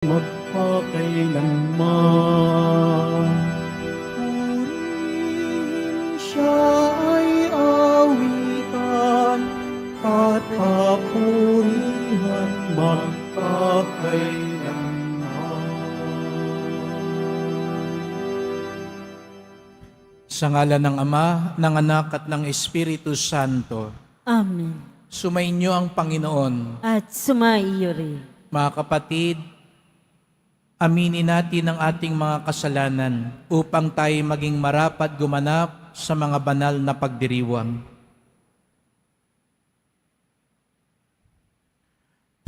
magpakailanman. Purihin siya ay awitan at papurihan magpakailanman. Sa ngalan ng Ama, ng Anak at ng Espiritu Santo. Amen. Sumainyo ang Panginoon. At sumaiyo rin. Mga kapatid, aminin natin ang ating mga kasalanan upang tayo maging marapat gumanap sa mga banal na pagdiriwang.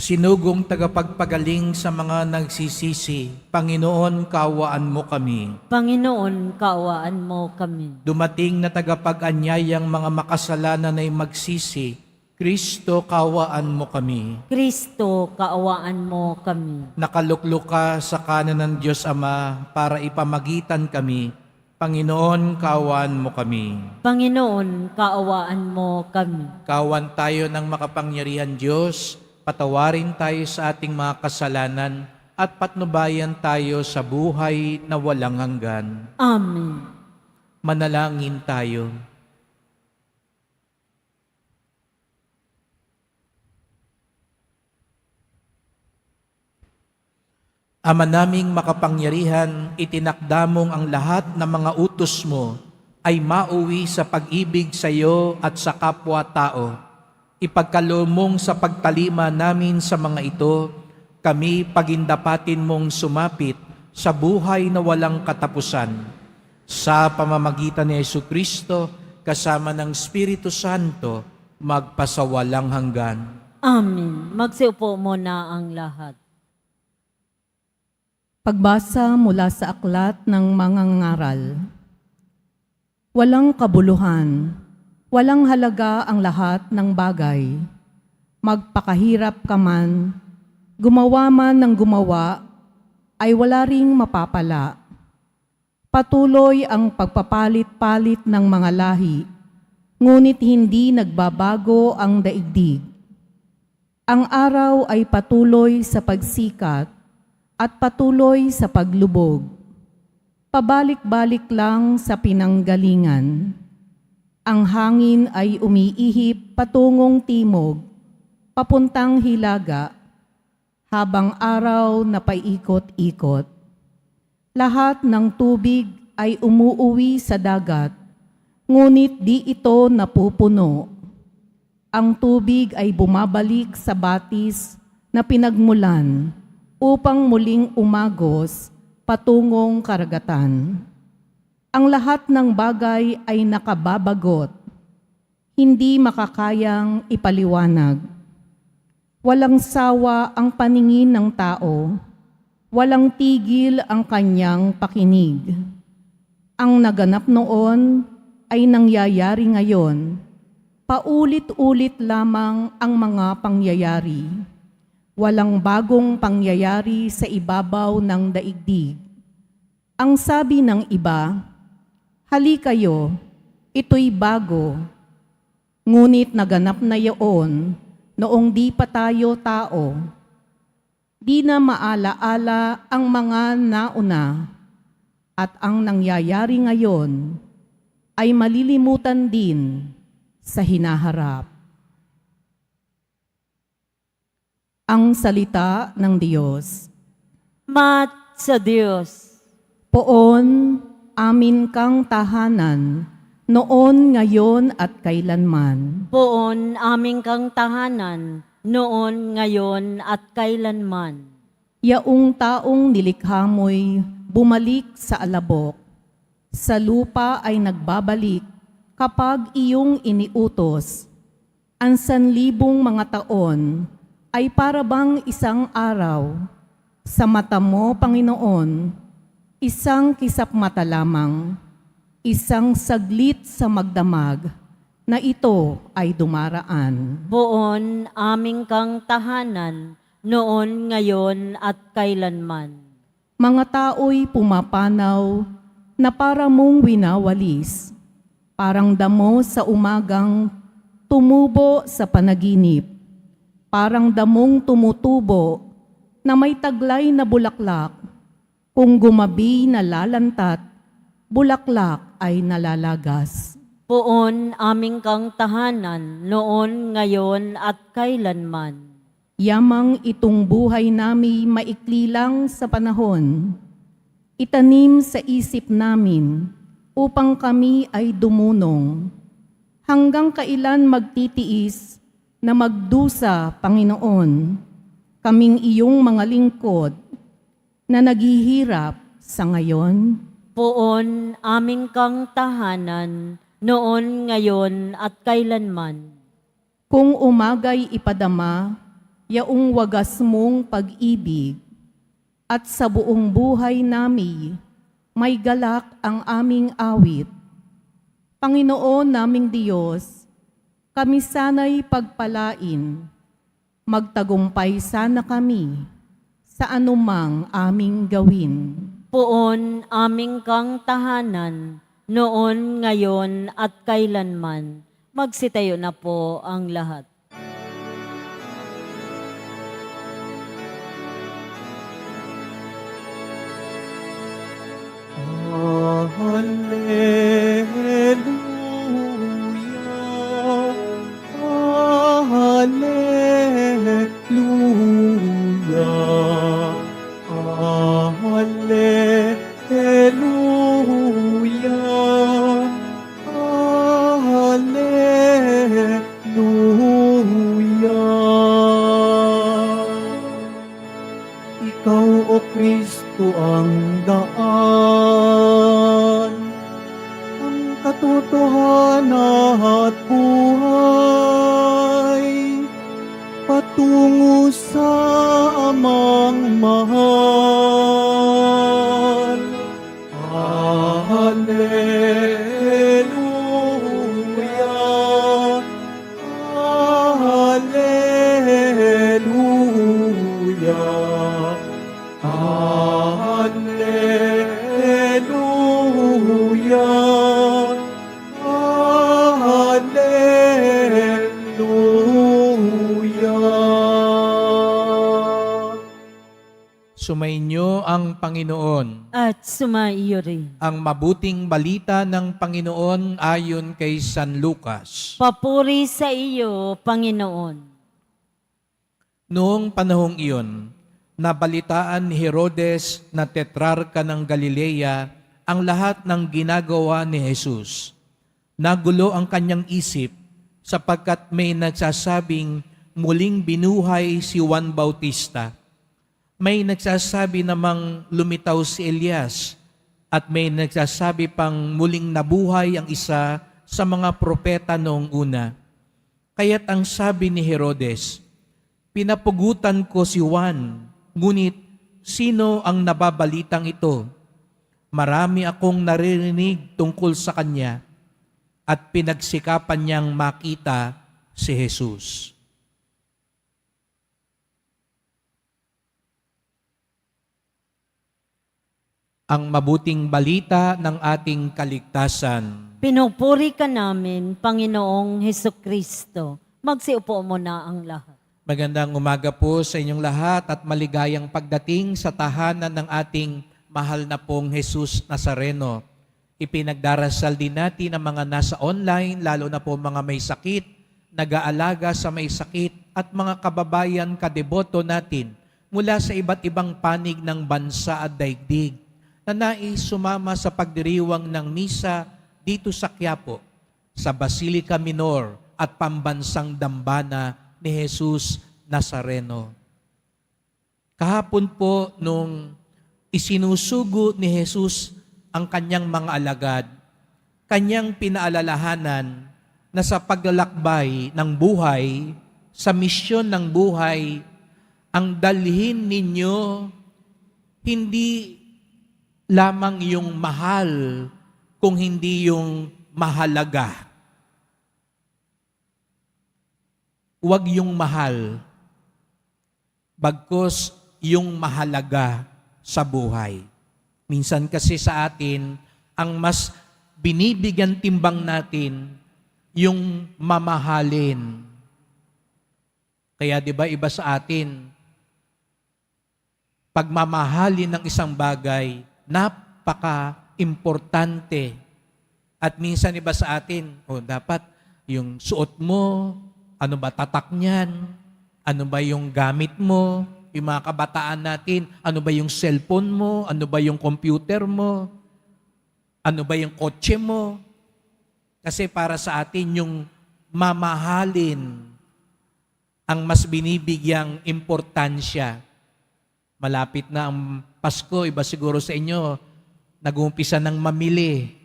Sinugong tagapagpagaling sa mga nagsisisi, Panginoon, kaawaan mo kami. Panginoon, kaawaan mo kami. Dumating na tagapag-anyayang mga makasalanan ay magsisi, Kristo, kaawaan mo kami. Kristo, kaawaan mo kami. Nakaluklok ka sa kanan ng Diyos Ama para ipamagitan kami. Panginoon, kaawaan mo kami. Panginoon, kaawaan mo kami. Kawan tayo ng makapangyarihan Diyos, patawarin tayo sa ating mga kasalanan at patnubayan tayo sa buhay na walang hanggan. Amen. Manalangin tayo. Ama naming makapangyarihan, itinakda mong ang lahat ng mga utos mo ay mauwi sa pag-ibig sa iyo at sa kapwa-tao. Ipagkaloob mong sa pagtalima namin sa mga ito, kami pagindapatin mong sumapit sa buhay na walang katapusan. Sa pamamagitan ni Jesucristo, kasama ng Espiritu Santo, magpasawalang hanggan. Amen. Magsiupo muna ang lahat. Pagbasa mula sa aklat ng mga ngaral. Walang kabuluhan, walang halaga ang lahat ng bagay. Magpakahirap ka man, gumawa man ng gumawa, ay wala ring mapapala. Patuloy ang pagpapalit-palit ng mga lahi, ngunit hindi nagbabago ang daigdig. Ang araw ay patuloy sa pagsikat, at patuloy sa paglubog. Pabalik-balik lang sa pinanggalingan. Ang hangin ay umiihip patungong timog, papuntang hilaga, habang araw na paikot-ikot. Lahat ng tubig ay umuuwi sa dagat, ngunit di ito napupuno. Ang tubig ay bumabalik sa batis na pinagmulan, upang muling umagos patungong karagatan. Ang lahat ng bagay ay nakababagot, hindi makakayang ipaliwanag. Walang sawa ang paningin ng tao, walang tigil ang kanyang pakinig. Ang naganap noon ay nangyayari ngayon, paulit-ulit lamang ang mga pangyayari. Walang bagong pangyayari sa ibabaw ng daigdig. Ang sabi ng iba, halikayo, ito'y bago. Ngunit naganap na iyon noong di pa tayo tao. Di na maalaala ang mga nauna at ang nangyayari ngayon ay malilimutan din sa hinaharap. Ang salita ng Diyos. Mat sa Diyos. Poon, amin kang tahanan, noon, ngayon at kailanman. Poon aming kang tahanan, noon, ngayon at kailanman. Yaong taong nilikha mo'y bumalik sa alabok. Sa lupa ay nagbabalik kapag iyong iniutos. Ang 1,000 mga taon ay parabang isang araw. Sa mata mo, Panginoon, isang kisap mata lamang, isang saglit sa magdamag, na ito ay dumaraan. Poon aming kang tahanan, noon, ngayon at kailanman. Mga tao'y pumapanaw na para mong winawalis, parang damo sa umagang tumubo sa panaginip. Parang damong tumutubo na may taglay na bulaklak, kung gumabi na lalantat, bulaklak ay nalalagas. Poon aming kang tahanan, noon, ngayon, at kailanman. Yamang itong buhay nami maikli lang sa panahon. Itanim sa isip namin upang kami ay dumunong. Hanggang kailan magtitiis na magdusa, Panginoon, kaming iyong mga lingkod na naghihirap sa ngayon? Poon aming kang tahanan, noon, ngayon, at kailanman. Kung umagay ipadama, yaong wagas mong pag-ibig, at sa buong buhay nami, may galak ang aming awit. Panginoon naming Diyos, kami sana'y pagpalain, magtagumpay sana kami sa anumang aming gawin. Poon aming kang tahanan, noon, ngayon, at kailanman. Magsitayo na po ang lahat. Hallelujah, Hallelujah, Hallelujah, Hallelujah. Ikaw, O Kristo, ang daan, ang katotohanan at buhay, patungo sa Amang mahal. Hallelujah, Hallelujah, Hallelujah, Hallelujah. Sumainyo ang Panginoon. At sumaiyo rin. Ang mabuting balita ng Panginoon ayon kay San Lucas. Papuri sa iyo, Panginoon. Noong panahong iyon, nabalitaan ni Herodes na tetrarka ng Galilea ang lahat ng ginagawa ni Jesus. Nagulo ang kanyang isip sapagkat may nagsasabing muling binuhay si Juan Bautista. May nagsasabi namang lumitaw si Elias at may nagsasabi pang muling nabuhay ang isa sa mga propeta noong una. Kaya't ang sabi ni Herodes, pinapugutan ko si Juan, ngunit sino ang nababalitang ito? Marami akong naririnig tungkol sa kanya at pinagsikapan niyang makita si Jesus. Ang mabuting balita ng ating kaligtasan. Pinupuri ka namin, Panginoong Hesukristo. Magsiupo mo na ang lahat. Magandang umaga po sa inyong lahat at maligayang pagdating sa tahanan ng ating mahal na pong Jesus Nazareno. Ipinagdarasal din natin ang mga nasa online, lalo na po mga may sakit, nag-aalaga sa may sakit at mga kababayan kadeboto natin mula sa iba't ibang panig ng bansa at daigdig na nais sumama sa pagdiriwang ng misa dito sa Quiapo, sa Basilica Minor at Pambansang Dambana ni Jesus Nazareno. Kahapon po nung isinusugo ni Jesus ang kanyang mga alagad, kanyang pinaalalahanan na sa paglalakbay ng buhay, sa misyon ng buhay, ang dalhin ninyo hindi lamang yung mahal, kung hindi yung mahalaga. Huwag yung mahal, bagkus yung mahalaga sa buhay. Minsan kasi sa atin, ang mas binibigyan timbang natin, yung mamahalin. Kaya 'di ba iba sa atin, pagmamahalin ng isang bagay, napaka-importante. At minsan iba sa atin, dapat yung suot mo, ano ba tatak niyan, ano ba yung gamit mo, yung mga kabataan natin, ano ba yung cellphone mo, ano ba yung computer mo, ano ba yung kotse mo. Kasi para sa atin, yung mamahalin ang mas binibigyang importansya. Malapit na ang Pasko, iba siguro sa inyo, nag-uumpisa ng mamili.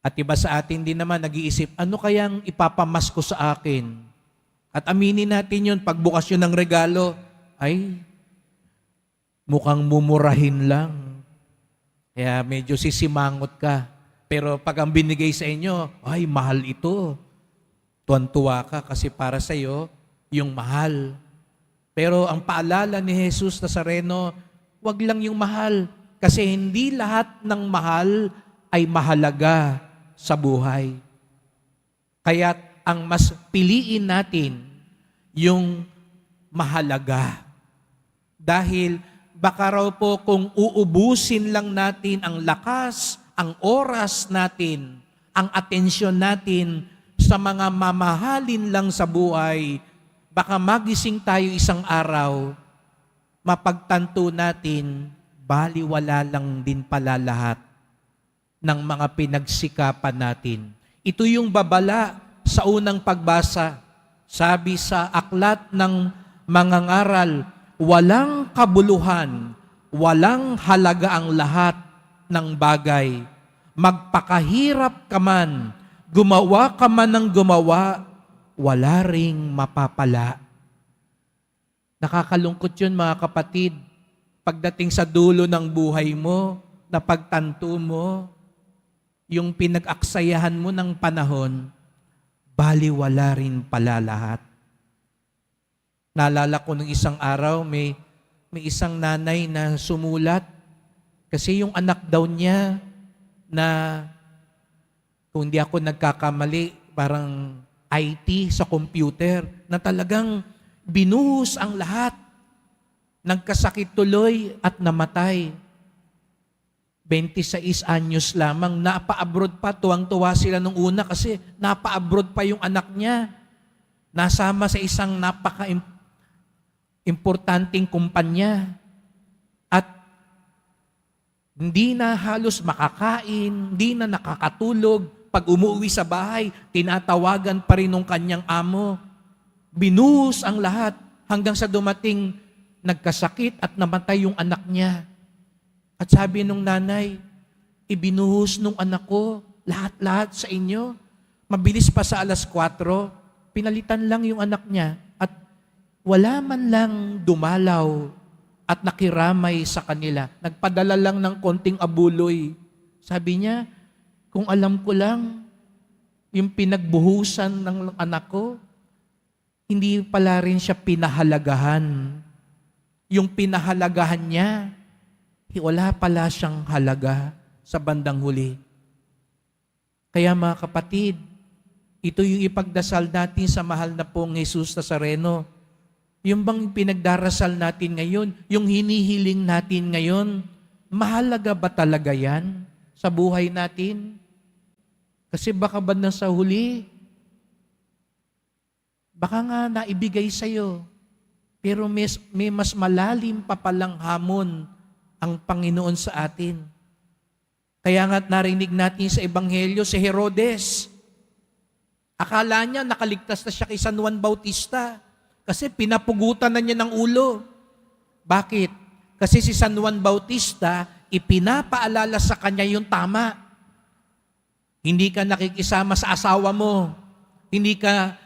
At iba sa atin din naman nag-iisip, ano kayang ipapamasko sa akin? At aminin natin yun, pagbukas yun ng regalo, ay, mukhang mumurahin lang. Kaya medyo sisimangot ka. Pero pag ang binigay sa inyo, ay, mahal ito. Tuwan-tuwa ka kasi para sa iyo, yung mahal. Pero ang paalala ni Jesus Nazareno, wag lang yung mahal. Kasi hindi lahat ng mahal ay mahalaga sa buhay. Kaya ang mas piliin natin yung mahalaga. Dahil baka raw po kung uubusin lang natin ang lakas, ang oras natin, ang atensyon natin sa mga mamahalin lang sa buhay, baka magising tayo isang araw, mapagtanto natin, baliwala lang din pala lahat ng mga pinagsikapan natin. Ito yung babala sa unang pagbasa. Sabi sa aklat ng mangangaral, walang kabuluhan, walang halaga ang lahat ng bagay. Magpakahirap ka man, gumawa ka man ng gumawa, wala ring mapapala. Nakakalungkot yun mga kapatid. Pagdating sa dulo ng buhay mo, napagtanto mo, yung pinag-aksayahan mo ng panahon, baliwala rin pala lahat. Naalala ko nung isang araw, may isang nanay na sumulat kasi yung anak daw niya na, kung hindi ako nagkakamali, parang IT sa computer, na talagang binuhos ang lahat. Nagkasakit tuloy at namatay. 26 anyos lamang, napa-abroad pa, tuwang-tuwa sila nung una kasi napa-abroad pa yung anak niya. Nasama sa isang napaka-importanting kumpanya. At hindi na halos makakain, hindi na nakakatulog. Pag umuwi sa bahay, tinatawagan pa rin ng kanyang amo. Binuhos ang lahat hanggang sa dumating nagkasakit at namatay yung anak niya. At sabi nung nanay, ibinuhos nung anak ko, lahat-lahat sa inyo. Mabilis pa sa 4:00, pinalitan lang yung anak niya at wala man lang dumalaw at nakiramay sa kanila. Nagpadala lang ng konting abuloy. Sabi niya, kung alam ko lang, yung pinagbuhusan ng anak ko, hindi pala rin siya pinahalagahan. Yung pinahalagahan niya, wala pala siyang halaga sa bandang huli. Kaya mga kapatid, ito yung ipagdasal natin sa mahal na pong Jesus Nazareno. Yung bang pinagdarasal natin ngayon, yung hinihiling natin ngayon, mahalaga ba talaga yan sa buhay natin? Kasi baka ba na sa huli, baka nga naibigay sa'yo, pero may mas malalim pa palang hamon ang Panginoon sa atin. Kaya nga't narinig natin sa Ebanghelyo si Herodes. Akala niya nakaligtas na siya kay San Juan Bautista kasi pinapugutan na niya ng ulo. Bakit? Kasi si San Juan Bautista, ipinapaalala sa kanya yung tama. Hindi ka nakikisama sa asawa mo. Hindi ka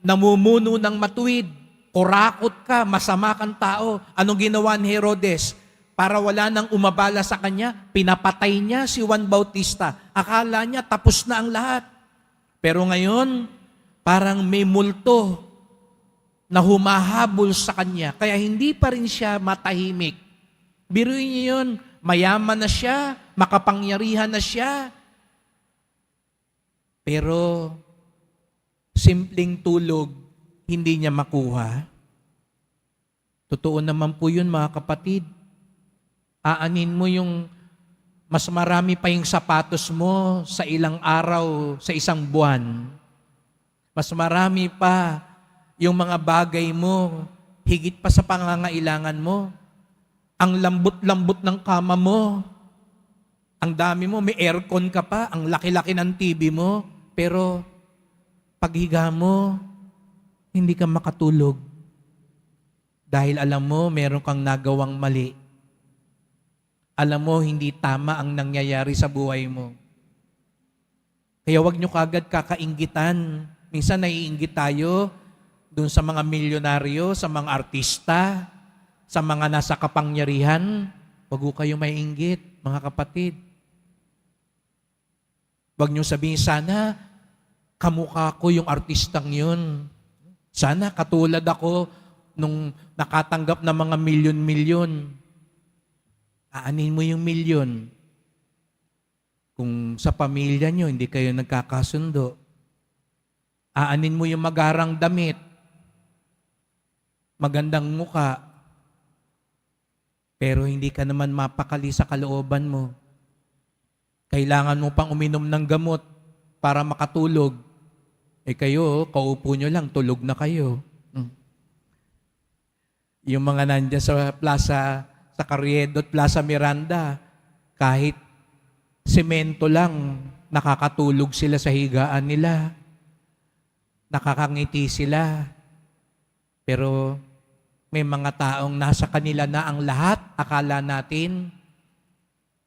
namumuno ng matuwid. Kurakot ka, masama kang tao. Anong ginawa ni Herodes? Para wala nang umabala sa kanya, pinapatay niya si Juan Bautista. Akala niya tapos na ang lahat. Pero ngayon, parang may multo na humahabol sa kanya. Kaya hindi pa rin siya matahimik. Biruin niyo yun, mayaman na siya, makapangyarihan na siya. Pero simpleng tulog, hindi niya makuha. Totoo naman po yun mga kapatid. Aanin mo yung mas marami pa yung sapatos mo sa ilang araw, sa isang buwan. Mas marami pa yung mga bagay mo, higit pa sa pangangailangan mo. Ang lambot-lambot ng kama mo. Ang dami mo, may aircon ka pa, ang laki-laki ng TV mo. Pero paghiga mo, hindi ka makatulog. Dahil alam mo, meron kang nagawang mali. Alam mo, hindi tama ang nangyayari sa buhay mo. Kaya wag nyo kagad kakainggitan. Minsan naiinggit tayo dun sa mga milyonaryo, sa mga artista, sa mga nasa kapangyarihan. Wag ho kayo maiinggit, mga kapatid. Wag nyo sabihin, sana kamukha ko yung artistang yun. Sana katulad ako nung nakatanggap ng mga milyon-milyon. Aanin mo yung milyon. Kung sa pamilya nyo, hindi kayo nagkakasundo. Aanin mo yung magarang damit. Magandang muka. Pero hindi ka naman mapakali sa kalooban mo. Kailangan mo pang uminom ng gamot para makatulog. Kayo, kaupo nyo lang, tulog na kayo. Yung mga nandiyan sa plaza, sa Carriedo at Plaza Miranda, kahit semento lang, nakakatulog sila sa higaan nila. Nakakangiti sila. Pero may mga taong nasa kanila na ang lahat, akala natin.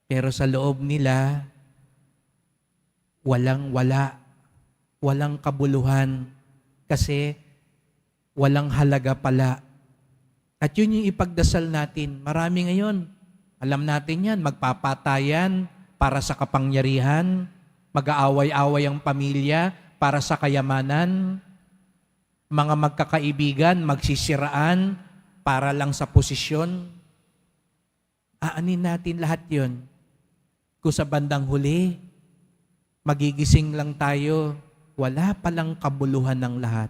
Pero sa loob nila, walang-wala. Walang kabuluhan. Kasi walang halaga pala. At yun yung ipagdasal natin. Marami ngayon, alam natin yan, magpapatayan para sa kapangyarihan, mag-aaway-away ang pamilya para sa kayamanan, mga magkakaibigan, magsisiraan para lang sa posisyon. Aanin natin lahat yun. Kung sa bandang huli, magigising lang tayo, wala palang kabuluhan ng lahat.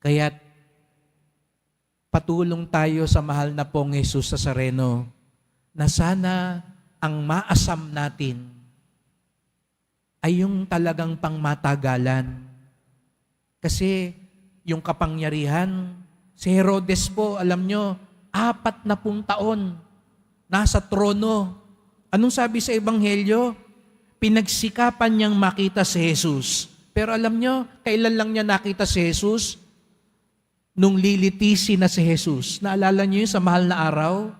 Kaya't patulong tayo sa mahal na pong Jesus Nazareno na sana ang maasam natin ay yung talagang pangmatagalan. Kasi yung kapangyarihan, si Herodes po, alam nyo, 40 taon nasa trono. Anong sabi sa Ebanghelyo? Pinagsikapan niyang makita si Jesus. Pero alam nyo, kailan lang niya nakita si Jesus? Nung lilitisi na si Jesus. Naalala niyo yun sa mahal na araw?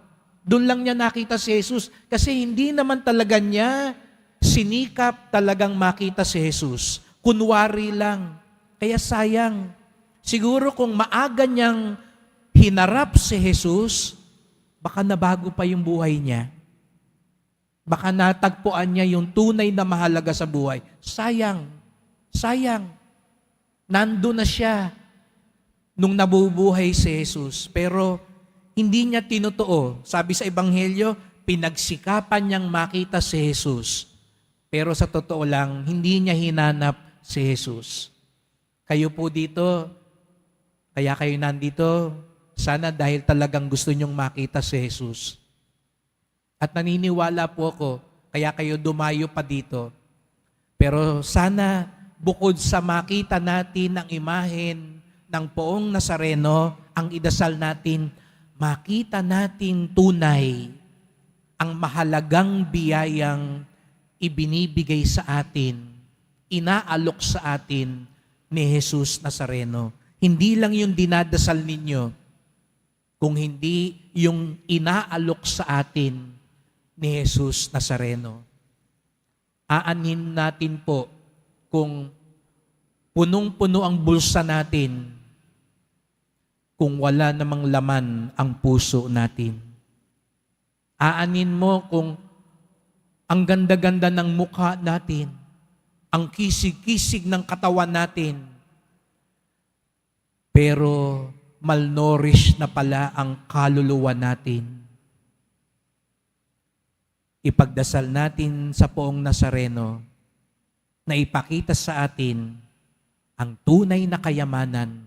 Doon lang niya nakita si Jesus. Kasi hindi naman talaga niya sinikap talagang makita si Jesus. Kunwari lang. Kaya sayang. Siguro kung maaga niyang hinarap si Jesus, baka nabago pa yung buhay niya. Baka natagpuan niya yung tunay na mahalaga sa buhay. Sayang. Sayang. Nandun na siya nung nabubuhay si Jesus. Pero hindi niya tinutuo. Sabi sa Ebanghelyo, pinagsikapan niyang makita si Jesus. Pero sa totoo lang, hindi niya hinanap si Jesus. Kayo po dito, kaya kayo nandito, sana dahil talagang gusto niyong makita si Jesus. At naniniwala po ako, kaya kayo dumayo pa dito. Pero sana, bukod sa makita natin ang imahen ng Poong Nazareno, ang idasal natin, makita natin tunay ang mahalagang biyayang ibinibigay sa atin, inaalok sa atin ni Jesus Nazareno. Hindi lang yung dinadasal ninyo, kung hindi yung inaalok sa atin ni Jesus Nazareno. Aanin natin po kung punong-puno ang bulsa natin kung wala namang laman ang puso natin. Aanin mo kung ang ganda-ganda ng mukha natin, ang kisig-kisig ng katawan natin, pero malnourished na pala ang kaluluwa natin. Ipagdasal natin sa Poong Nazareno na ipakita sa atin ang tunay na kayamanan,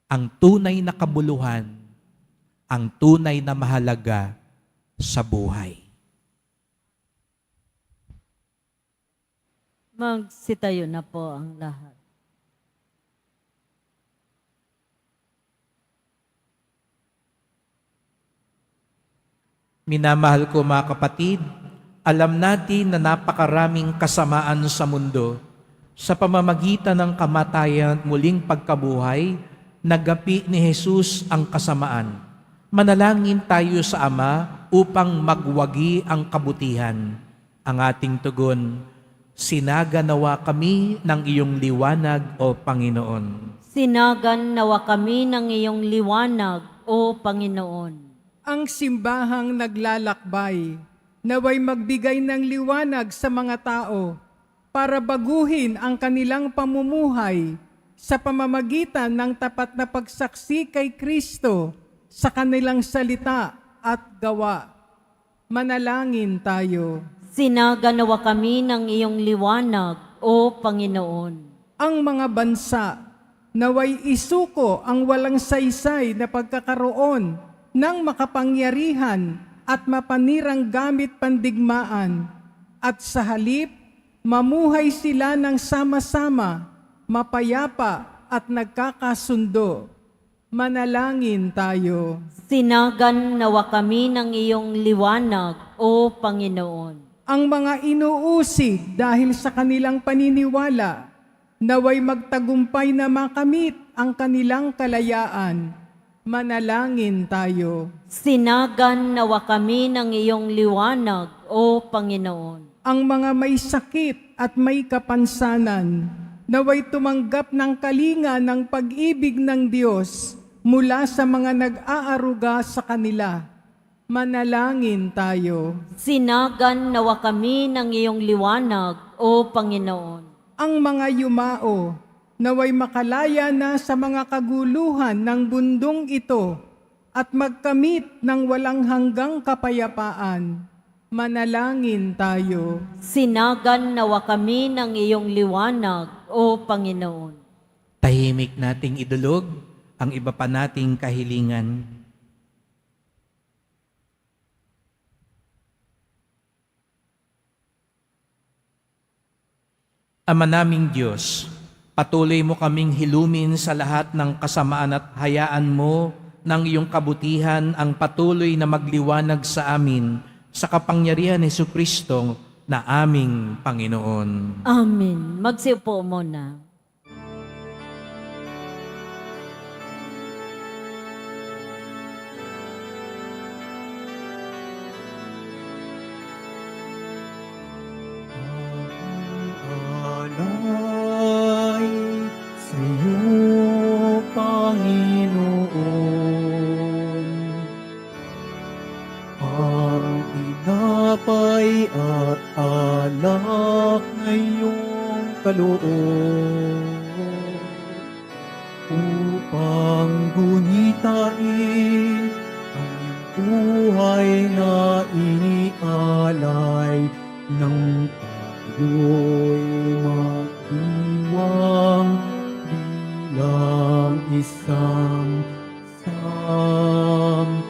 ang tunay na kabuluhan ang tunay na mahalaga sa buhay. Magsitayo na po ang lahat. Minamahal ko mga kapatid, alam natin na napakaraming kasamaan sa mundo. Sa pamamagitan ng kamatayan at muling pagkabuhay, nagapi ni Jesus ang kasamaan. Manalangin tayo sa Ama upang magwagi ang kabutihan. Ang ating tugon, sinaganawa kami ng iyong liwanag, O Panginoon. Sinagan nawa kami ng iyong liwanag, O Panginoon. Ang simbahang naglalakbay, naway magbigay ng liwanag sa mga tao para baguhin ang kanilang pamumuhay sa pamamagitan ng tapat na pagsaksi kay Kristo sa kanilang salita at gawa. Manalangin tayo. Sinagan nawa kami ng iyong liwanag, O Panginoon. Ang mga bansa, naway isuko ang walang saysay na pagkakaroon ng makapangyarihan at mapanirang gamit pandigmaan, at sa halip, mamuhay sila ng sama-sama, mapayapa at nagkakasundo. Manalangin tayo. Sinagan nawa kami ng iyong liwanag, O Panginoon. Ang mga inuusig dahil sa kanilang paniniwala, naway magtagumpay na makamit ang kanilang kalayaan. Manalangin tayo. Sinagan nawa kami ng iyong liwanag, O Panginoon. Ang mga may sakit at may kapansanan, naway tumanggap ng kalinga ng pag-ibig ng Diyos mula sa mga nag-aaruga sa kanila. Manalangin tayo. Sinagan nawa kami ng iyong liwanag, O Panginoon. Ang mga yumao, naway makalaya na sa mga kaguluhan ng bundong ito at magkamit ng walang hanggang kapayapaan. Manalangin tayo. Sinagan nawa kami ng iyong liwanag, O Panginoon. Tahimik nating idulog ang iba pa nating kahilingan. Ama naming Diyos, patuloy mo kaming hilumin sa lahat ng kasamaan at hayaan mo ng iyong kabutihan ang patuloy na magliwanag sa amin sa kapangyarihan ni Jesucristo na aming Panginoon. Amen. Magsiupo muna. Alay sa iyo, Panginoon, ang tinapay at alak na iyong kaloob, upang gunitain ang iyong buhay na inialay ng tayo'y magdiwang bilang isang sambayanan.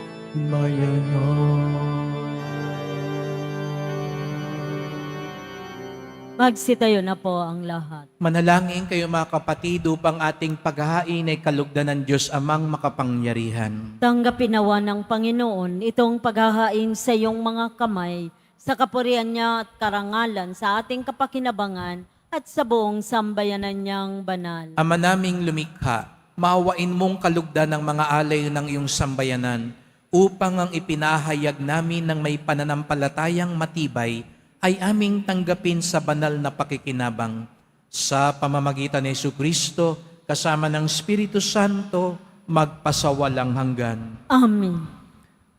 Magsitayo na po ang lahat. Manalangin kayo mga kapatid upang ating paghahain ay kalugdan ng Diyos Amang makapangyarihan. Tanggapin nawa ng Panginoon itong paghahain sa iyong mga kamay, sa kapurihan niya at karangalan sa ating kapakinabangan at sa buong sambayanan niyang banal. Ama naming lumikha, maawain mong kalugdan ng mga alay ng iyong sambayanan upang ang ipinahayag namin ng may pananampalatayang matibay ay aming tanggapin sa banal na pakikinabang. Sa pamamagitan ni Jesucristo, kasama ng Espiritu Santo, magpasawalang hanggan. Amen.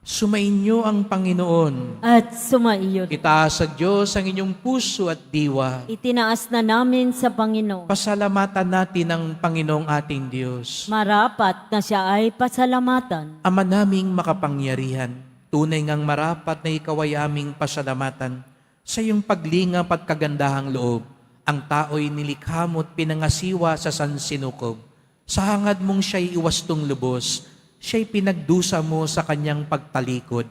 Sumainyo ang Panginoon. At sumaiyo. Itaas sa Diyos ang inyong puso at diwa. Itinaas na namin sa Panginoon. Pasalamatan natin ang Panginoong ating Diyos. Marapat na siya ay pasalamatan. Ama naming makapangyarihan, tunay ngang marapat na ikaw ay aming pasalamatan. Sa iyong paglingap at kagandahang loob, ang tao'y nilikha mo at pinangasiwa sa sansinukob. Sa hangad mong siya'y iwastong lubos, siya'y pinagdusa mo sa kanyang pagtalikod.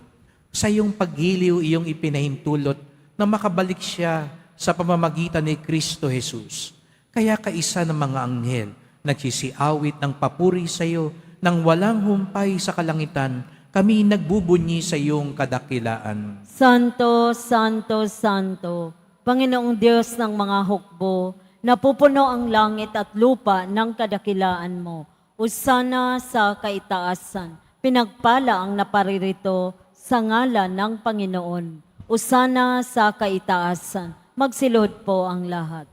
Sa iyong paggiliw, iyong ipinahintulot na makabalik siya sa pamamagitan ni Kristo Jesus. Kaya kaisa ng mga anghel, nagsisiawit ng papuri sa iyo, nang walang humpay sa kalangitan, kami nagbubunyi sa iyong kadakilaan. Santo, Santo, Santo, Panginoong Diyos ng mga hukbo, napupuno ang langit at lupa ng kadakilaan mo. Usana sa kaitaasan, pinagpala ang naparirito sa ngalan ng Panginoon. Usana sa kaitaasan, magsilod po ang lahat.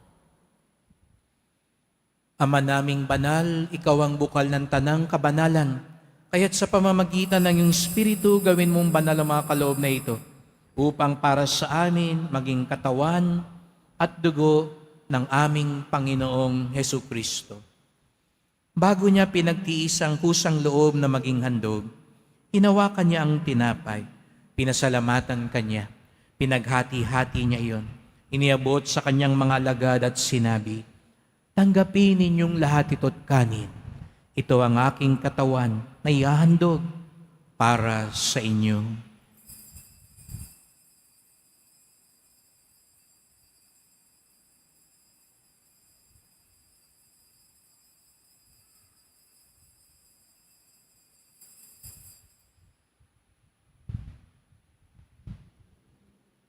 Ama naming banal, ikaw ang bukal ng tanang kabanalan. Kaya't sa pamamagitan ng iyong Espiritu, gawin mong banal ang mga kaloob na ito, upang para sa amin maging katawan at dugo ng aming Panginoong Hesu Kristo. Bago niya pinagtiis ang kusang loob na maging handog, hinawakan niya ang tinapay, pinasalamatan kanya, pinaghati-hati niya iyon, iniabot sa kanyang mga alagad at sinabi, "Tanggapin ninyong lahat ito't kanin. Ito ang aking katawan na ihahandog para sa inyo."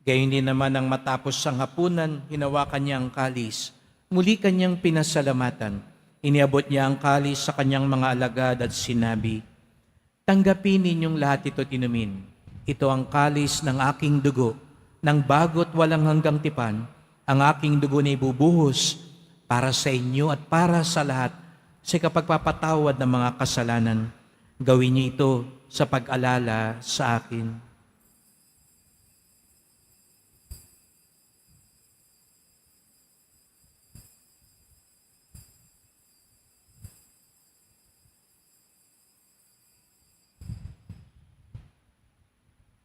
Gayon din naman ang matapos ang hapunan, hinawakan niya ang kalis. Muli kanyang pinasalamatan. Iniabot niya ang kalis sa kanyang mga alagad at sinabi, "Tanggapin ninyong lahat ito't inumin. Ito ang kalis ng aking dugo, ng bago't walang hanggang tipan. Ang aking dugo na ibubuhos para sa inyo at para sa lahat sa kapagpapatawad ng mga kasalanan. Gawin niyo ito sa pag-alala sa akin."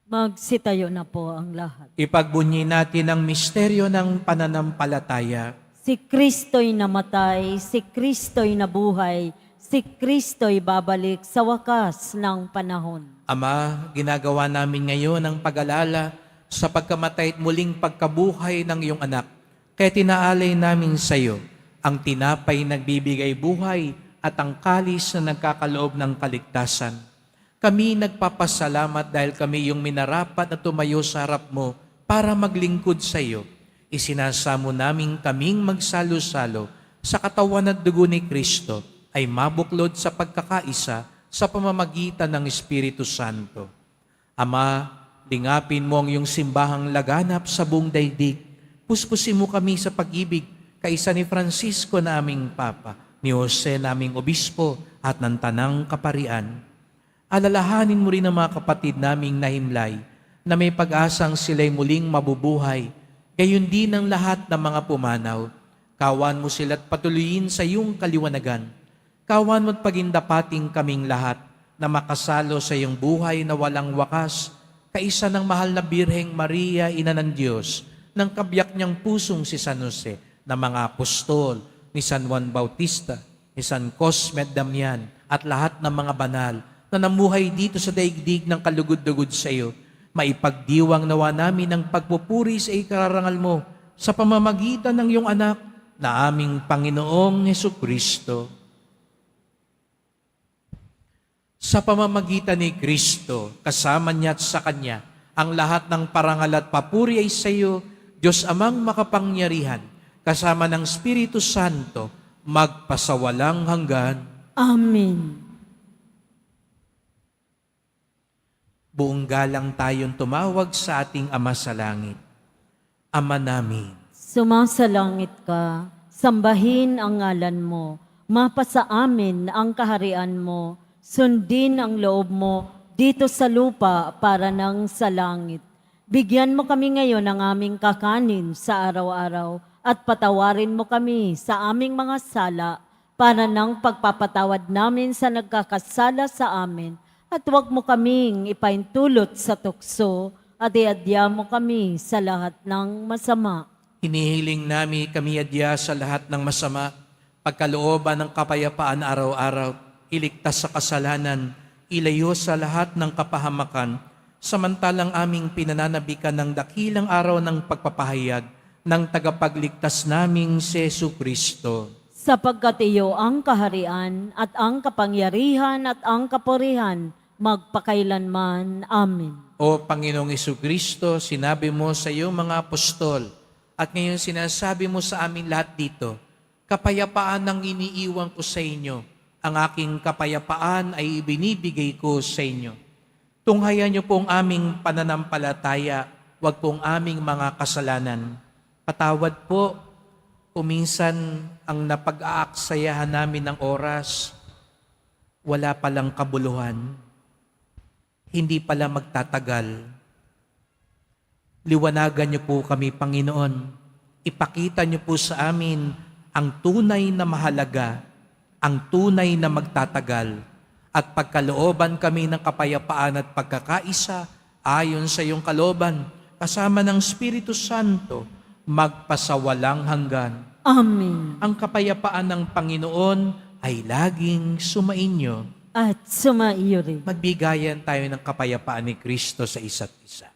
Magsitayo na po ang lahat. Ipagbunyi natin ang misteryo ng pananampalataya. Si Kristo'y namatay, si Kristo'y nabuhay, si Kristo'y babalik sa wakas ng panahon. Ama, ginagawa namin ngayon ang pag-alala sa pagkamatay at muling pagkabuhay ng iyong anak. Kaya tinaalay namin sa iyo ang tinapay nagbibigay buhay at ang kalis na nagkakaloob ng kaligtasan. Kami nagpapasalamat dahil kami yung minarapat na tumayo sa harap mo para maglingkod sa iyo. Isinasamo namin kaming magsalo-salo sa katawan at dugo ni Kristo ay mabuklod sa pagkakaisa sa pamamagitan ng Espiritu Santo. Ama, lingapin mo ang iyong simbahang laganap sa buong daigdig. Puspusin mo kami sa pag-ibig kaisa ni Francisco na aming Papa, ni Jose na aming Obispo at ng Tanang Kaparian. Alalahanin mo rin ang mga kapatid naming nahimlay na may pag-asang sila'y muling mabubuhay. Gayon din ang lahat ng mga pumanaw. Kawan mo sila't patuloyin sa iyong kaliwanagan. Kawan mo't pagindapating kaming lahat na makasalo sa iyong buhay na walang wakas, kaisa ng mahal na Birheng Maria, Ina ng Diyos, ng kabiyak niyang pusong si San Jose, ng mga apostol, ni San Juan Bautista, ni San Cosme at Damian, at lahat ng mga banal na namuhay dito sa daigdig ng kalugod-dugod sa iyo, maipagdiwang nawa namin ang pagpupuri sa ikararangal mo sa pamamagitan ng iyong anak na aming Panginoong Hesukristo. Sa pamamagitan ni Kristo, kasama niya at sa Kanya, ang lahat ng parangal at papuri ay sa iyo, Diyos Amang makapangyarihan, kasama ng Espiritu Santo, magpasawalang hanggan. Amen. Buong galang tayong tumawag sa ating Ama sa Langit. Ama namin, Sumasalangit ka, sambahin ang ngalan mo, mapasa amin ang kaharian mo, sundin ang loob mo dito sa lupa para nang sa langit. Bigyan mo kami ngayon ng aming kakanin sa araw-araw at patawarin mo kami sa aming mga sala para nang pagpapatawad namin sa nagkakasala sa amin. At huwag mo kaming ipaintulot sa tukso at iadya mo kami sa lahat ng masama. hinihiling namin kami adya sa lahat ng masama, pagkalooban ng kapayapaan araw-araw, iligtas sa kasalanan, ilayo sa lahat ng kapahamakan, samantalang aming pinananabikan ng dakilang araw ng pagpapahayag ng tagapagligtas naming si Jesucristo. Sapagkat iyo ang kaharian at ang kapangyarihan at ang kapurihan magpakailanman. Amen. O Panginoong Jesucristo, sinabi mo sa iyong mga apostol, at ngayon sinasabi mo sa amin lahat dito, kapayapaan ang iniiwan ko sa inyo. Ang aking kapayapaan ay ibinibigay ko sa inyo. Tunghayan niyo pong aming pananampalataya, wag pong aming mga kasalanan. Patawad po, kuminsan ang napag-aaksayahan namin ng oras, wala palang kabuluhan, hindi pala magtatagal. Liwanagan niyo po kami, Panginoon. Ipakita niyo po sa amin ang tunay na mahalaga, ang tunay na magtatagal, at pagkalooban kami ng kapayapaan at pagkakaisa ayon sa iyong kalooban, kasama ng Espiritu Santo, magpasawalang hanggan. Amen. Ang kapayapaan ng Panginoon ay laging sumainyo. At sumaiyo rin. Magbigayan tayo ng kapayapaan ni Kristo sa isa't isa.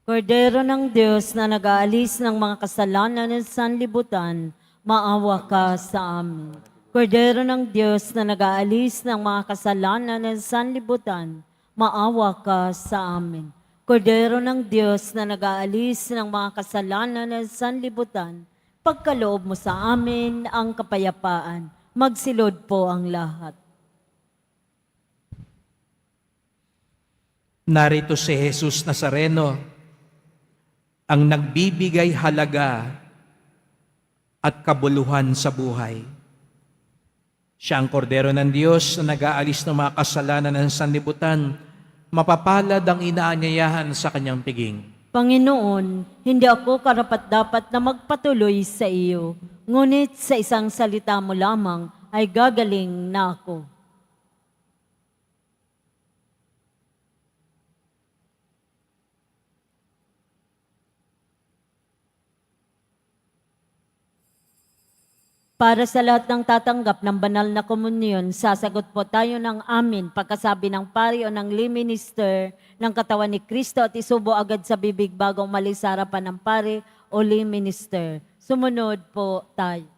Kordero ng Diyos na nag-aalis ng mga kasalanan ng sanlibutan, maawa ka sa amin. Kordero ng Diyos na nag-aalis ng mga kasalanan ng sanlibutan, maawa ka sa amin. Kordero ng Diyos na nag-aalis ng mga kasalanan ng sanlibutan, pagkaloob mo sa amin ang kapayapaan. Magsilod po ang lahat. Narito si Jesus Nazareno, ang nagbibigay halaga at kabuluhan sa buhay. Siya ang kordero ng Diyos na nag-aalis ng mga kasalanan ng sanlibutan. Mapapalad ang inaanyayahan sa kanyang piging. Panginoon, hindi ako karapat-dapat na magpatuloy sa iyo, ngunit sa isang salita mo lamang ay gagaling na ako. Para sa lahat ng tatanggap ng banal na komunyon, sasagot po tayo ng amin pagkasabi ng pari o ng lay minister ng katawan ni Kristo at isubo agad sa bibig bago umalis sa harapan ng pari o lay minister. Sumunod po tayo.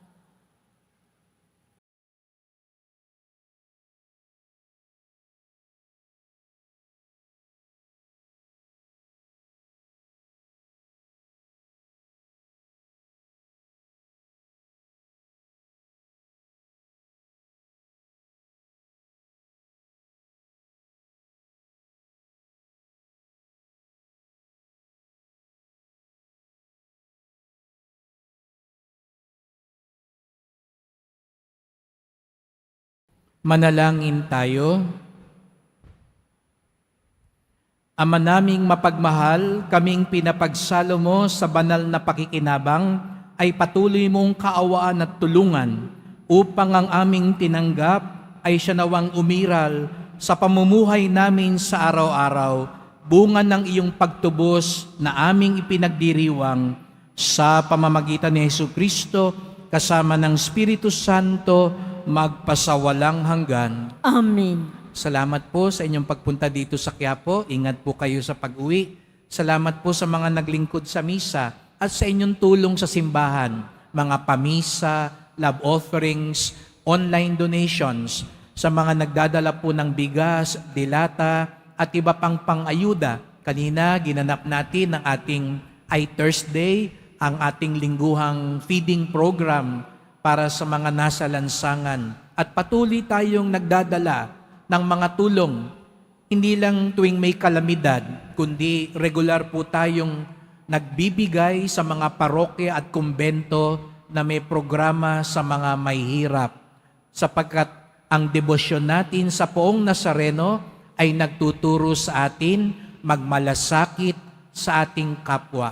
Manalangin tayo. Ama naming mapagmahal, kaming pinapagsalo mo sa banal na pakikinabang ay patuloy mong kaawaan at tulungan upang ang aming tinanggap ay siya nawang umiral sa pamumuhay namin sa araw-araw, bunga ng iyong pagtubos na aming ipinagdiriwang sa pamamagitan ni Jesucristo kasama ng Espiritu Santo magpasawalang hanggan. Amen. Salamat po sa inyong pagpunta dito sa Quiapo. Ingat po kayo sa pag-uwi. Salamat po sa mga naglingkod sa misa at sa inyong tulong sa simbahan, mga pamisa, love offerings, online donations, sa mga nagdadala po ng bigas, dilata, at iba pang pang-ayuda. Kanina, ginanap natin ang ating I-Thursday, ang ating lingguhang feeding program para sa mga nasa lansangan. At patuloy tayong nagdadala ng mga tulong, hindi lang tuwing may kalamidad, kundi regular po tayong nagbibigay sa mga parokya at kumbento na may programa sa mga mahihirap. Sapagkat ang debosyon natin sa Poong Nazareno ay nagtuturo sa atin magmalasakit sa ating kapwa.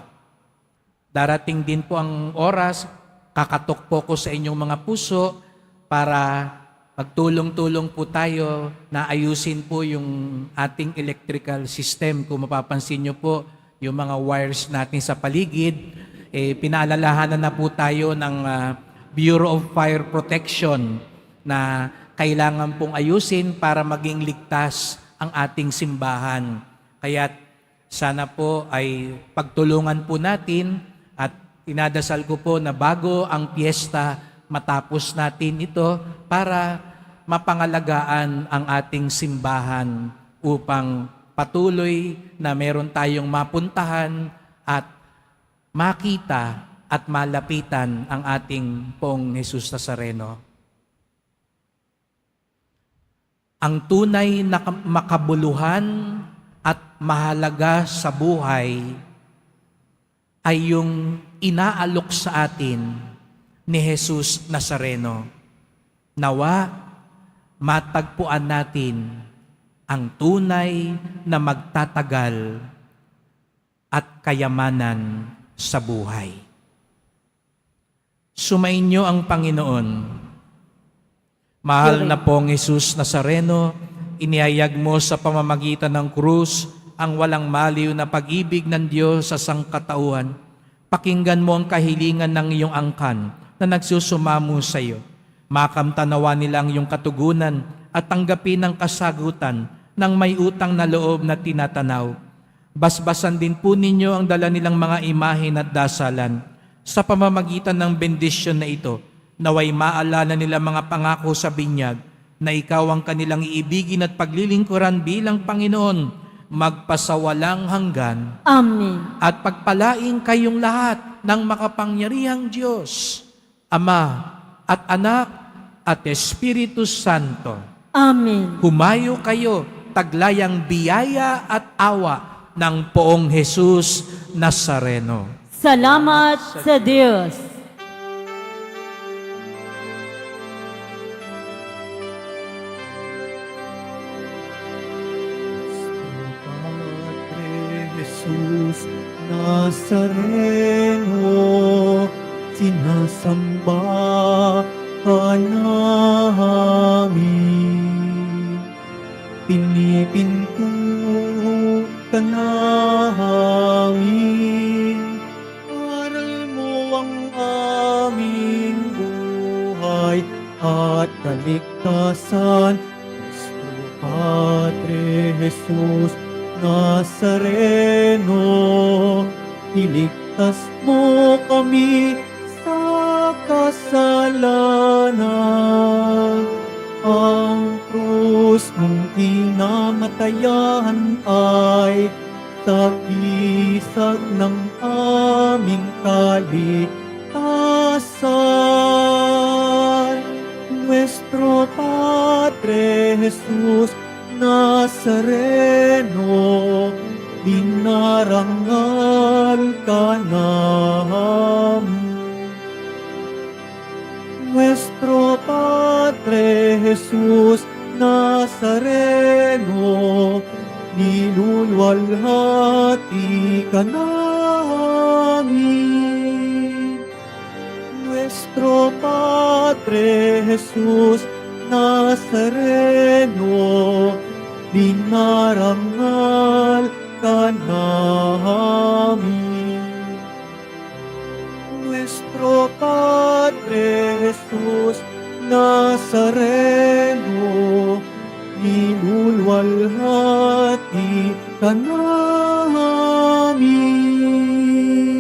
Darating din po ang oras, kakatok po ko sa inyong mga puso para magtulong-tulong po tayo na ayusin po yung ating electrical system. Kung mapapansin nyo po, yung mga wires natin sa paligid, pinaalalahanan na po tayo ng Bureau of Fire Protection na kailangan pong ayusin para maging ligtas ang ating simbahan. Kaya sana po ay pagtulungan po natin at inadasal ko po na bago ang piyesta, matapos natin ito para mapangalagaan ang ating simbahan upang patuloy na meron tayong mapuntahan at makita at malapitan ang ating pong Jesus Nazareno. Ang tunay na makabuluhan at mahalaga sa buhay ay yung inaalok sa atin ni Jesus Nazareno. Nawa, matagpuan natin ang tunay na magtatagal at kayamanan sa buhay. Sumainyo ang Panginoon. Mahal na pong Jesus Nazareno, inihayag mo sa pamamagitan ng krus ang walang maliw na pag-ibig ng Diyos sa sangkatauhan. Pakinggan mo ang kahilingan ng iyong angkan na nagsusumamo sa iyo. Makamtanawa nilang iyong katugunan at tanggapin ang kasagutan ng may utang na loob na tinatanaw. Basbasan din po ninyo ang dala nilang mga imahen at dasalan. Sa pamamagitan ng bendisyon na ito, naway maalala nila mga pangako sa binyag na ikaw ang kanilang iibigin at paglilingkuran bilang Panginoon, magpasawalang hanggan. Amen. At pagpalaing kayong lahat ng makapangyarihang Diyos, Ama at Anak at Espiritu Santo. Amen. Humayo kayo, taglayang biyaya at awa ng poong Jesus Nazareno. Salamat sa Diyos. Padre Jesus Nazareno, sinasamba ka namin. Pinipinto ka namin. Aral mo ang aming buhay at kaligtasan. Cristo Padre Jesus Nazareno, iligtas mo kami sa kasalanan. Ang krus mong kinamatayan ay tagisag ng aming kaligtasan. Nuestro Padre Jesus Nazareno, dinarangal ka namin. Nuestro Padre Jesus Nazareno, nilulwalhati ka namin. Nuestro Padre Jesus Nazareno, dinarangal ka namin. Nuestro Padre Jesus Nazareno, nilulwalhati ka namin.